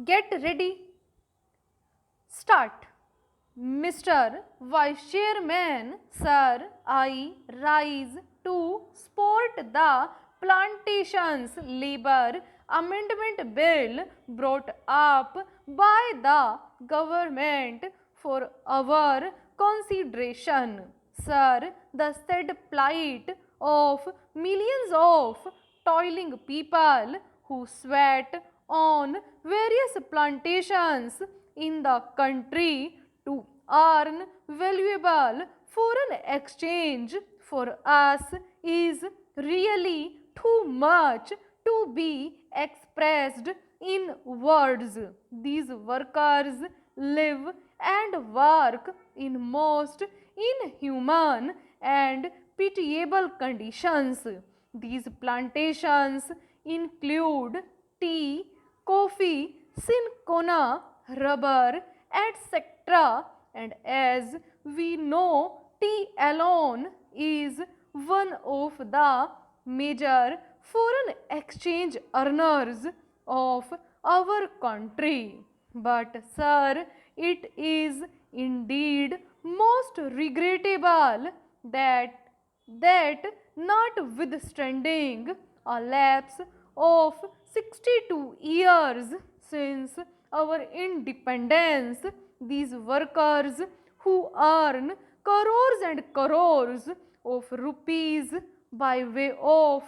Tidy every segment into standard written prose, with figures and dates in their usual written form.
Get ready. Start. Mr. Vice Chairman, Sir, I rise to support the Plantations Labor Amendment Bill brought up by the government for our consideration. Sir, the said plight of millions of toiling people who sweat on various plantations in the country to earn valuable foreign exchange for us is really too much to be expressed in words. These workers live and work in most inhuman and pitiable conditions. These plantations include tea, coffee, cinchona, rubber, etc. And as we know, tea alone is one of the major foreign exchange earners of our country. But, sir, it is indeed most regrettable that notwithstanding a lapse of 62 years since our independence, these workers who earn crores and crores of rupees by way of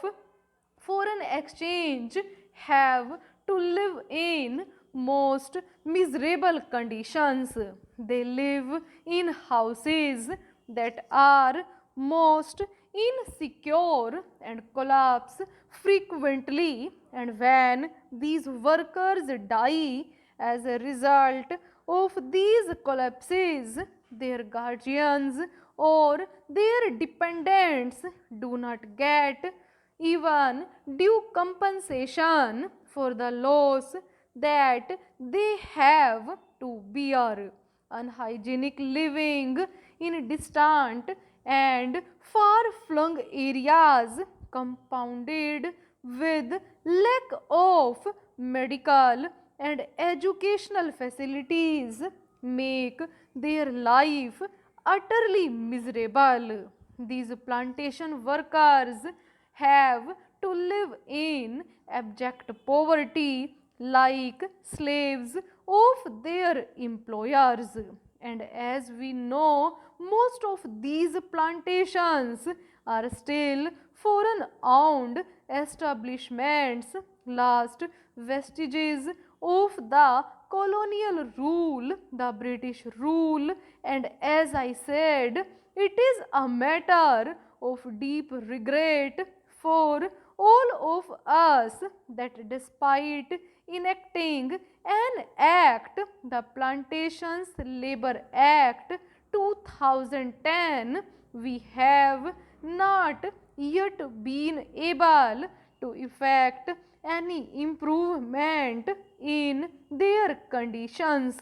foreign exchange have to live in most miserable conditions. They live in houses that are most insecure and collapse frequently, and when these workers die as a result of these collapses, their guardians or their dependents do not get even due compensation for the loss that they have to bear. Unhygienic living in distant and far flung areas, compounded with lack of medical and educational facilities, make their life utterly miserable. These plantation workers have to live in abject poverty like slaves of their employers. And as we know, most of these plantations are still foreign owned establishments, last vestiges of the colonial rule, the British rule, and as I said, it is a matter of deep regret for all of us that despite enacting an act, the Plantations Labor Act 2010, we have not yet been able to effect any improvement in their conditions.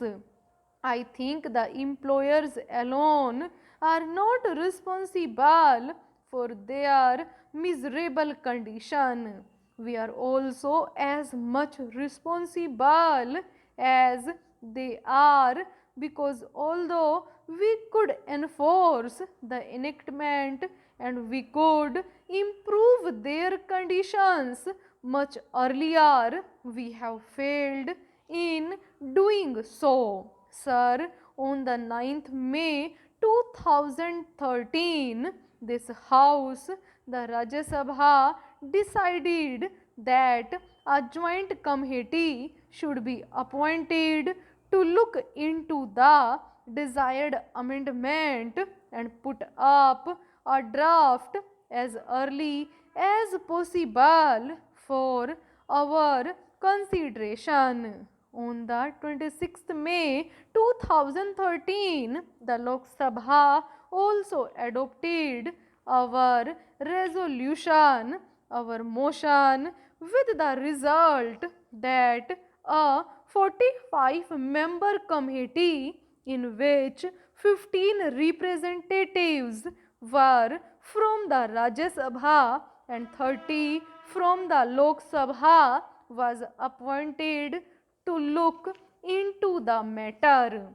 I think the employers alone are not responsible for their miserable condition. We are also as much responsible as they are, because although we could enforce the enactment and we could improve their conditions much earlier, we have failed in doing so. Sir, on the 9th May 2013, this House, the Rajya Sabha, decided that a joint committee should be appointed to look into the desired amendment and put up a draft as early as possible for our consideration. On the 26th May 2013, the Lok Sabha also adopted our resolution, our motion, with the result that a 45-member committee, in which 15 representatives were from the Rajya Sabha and 30 from the Lok Sabha, was appointed to look into the matter.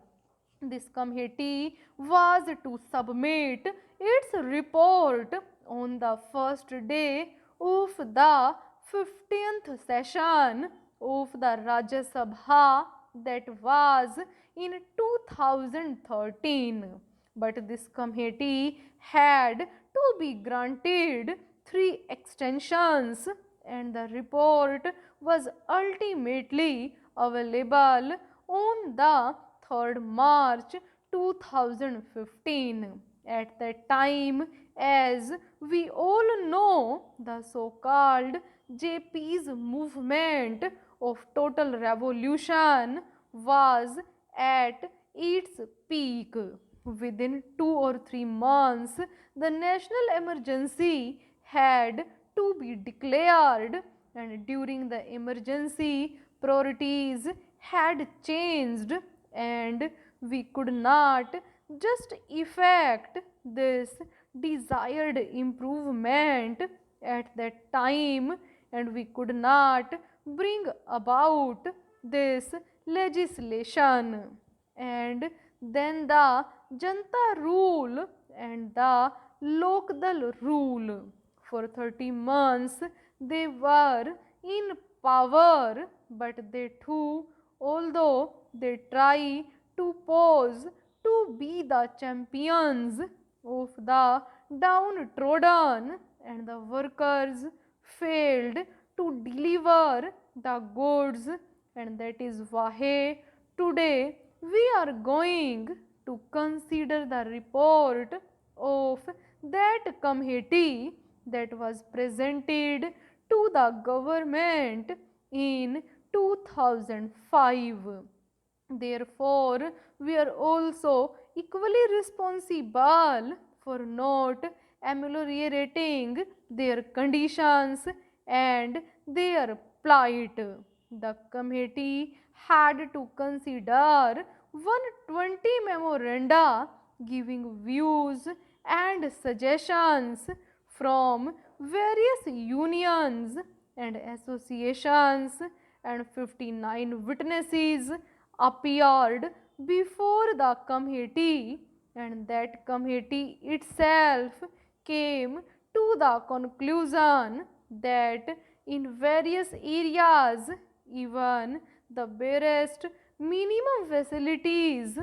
This committee was to submit its report on the first day of the 15th session of the Rajya Sabha, that was in 2013. But this committee had to be granted 3 extensions, and the report was ultimately available on the 3rd March 2015. At that time, as we all know, the so-called JP's movement of total revolution was at its peak. Within 2 or 3 months, the national emergency had to be declared, and during the emergency, priorities had changed, and we could not just effect this desired improvement at that time, and we could not bring about this legislation. And then the Janta rule and the Lokdal rule. For 30 months they were in power, but they too, although they try to pose to be the champions of the downtrodden, and the workers failed to deliver the goods, and that is why today we are going to consider the report of that committee that was presented to the government in 2005. Therefore, we are also equally responsible for not ameliorating their conditions and their plight. The committee had to consider 120 memoranda giving views and suggestions from various unions and associations, and 59 witnesses appeared before the committee, and that committee itself came to the conclusion that in various areas, even the barest minimum facilities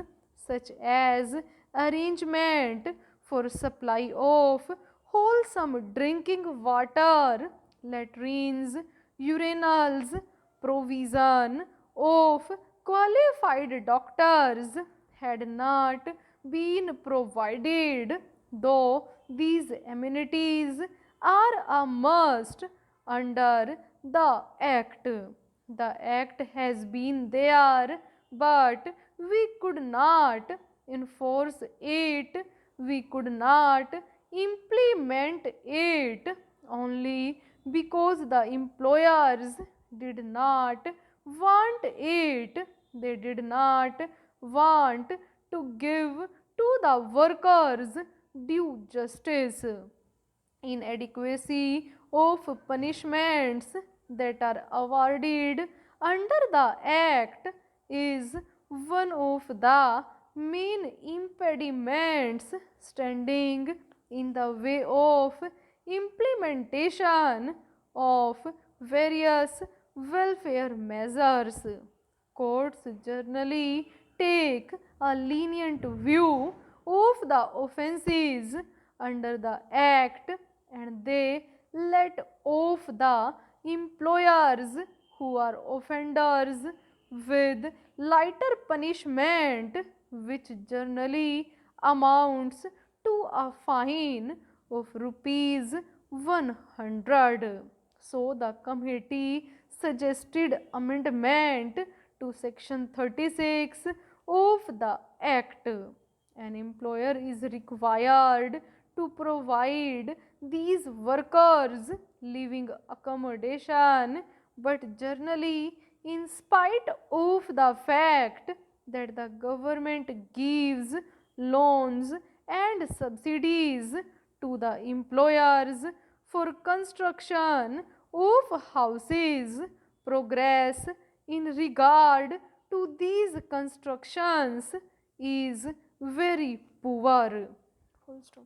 such as arrangement for supply of wholesome drinking water, latrines, urinals, provision of qualified doctors had not been provided, though these amenities are a must under the Act. The Act has been there, but we could not enforce it, we could not implement it, only because the employers did not want it. They did not want to give to the workers due justice. Inadequacy of punishments that are awarded under the Act is one of the main impediments standing in the way of implementation of various welfare measures. Courts generally take a lenient view of the offences under the Act, and they let off the employers who are offenders with lighter punishment, which generally amounts to a fine of rupees 100. So the committee suggested amendment to section 36 of the Act. An employer is required to provide these workers living accommodation, but generally, in spite of the fact that the government gives loans and subsidies to the employers for construction of houses, progress in regard to these constructions is very poor. Full stop.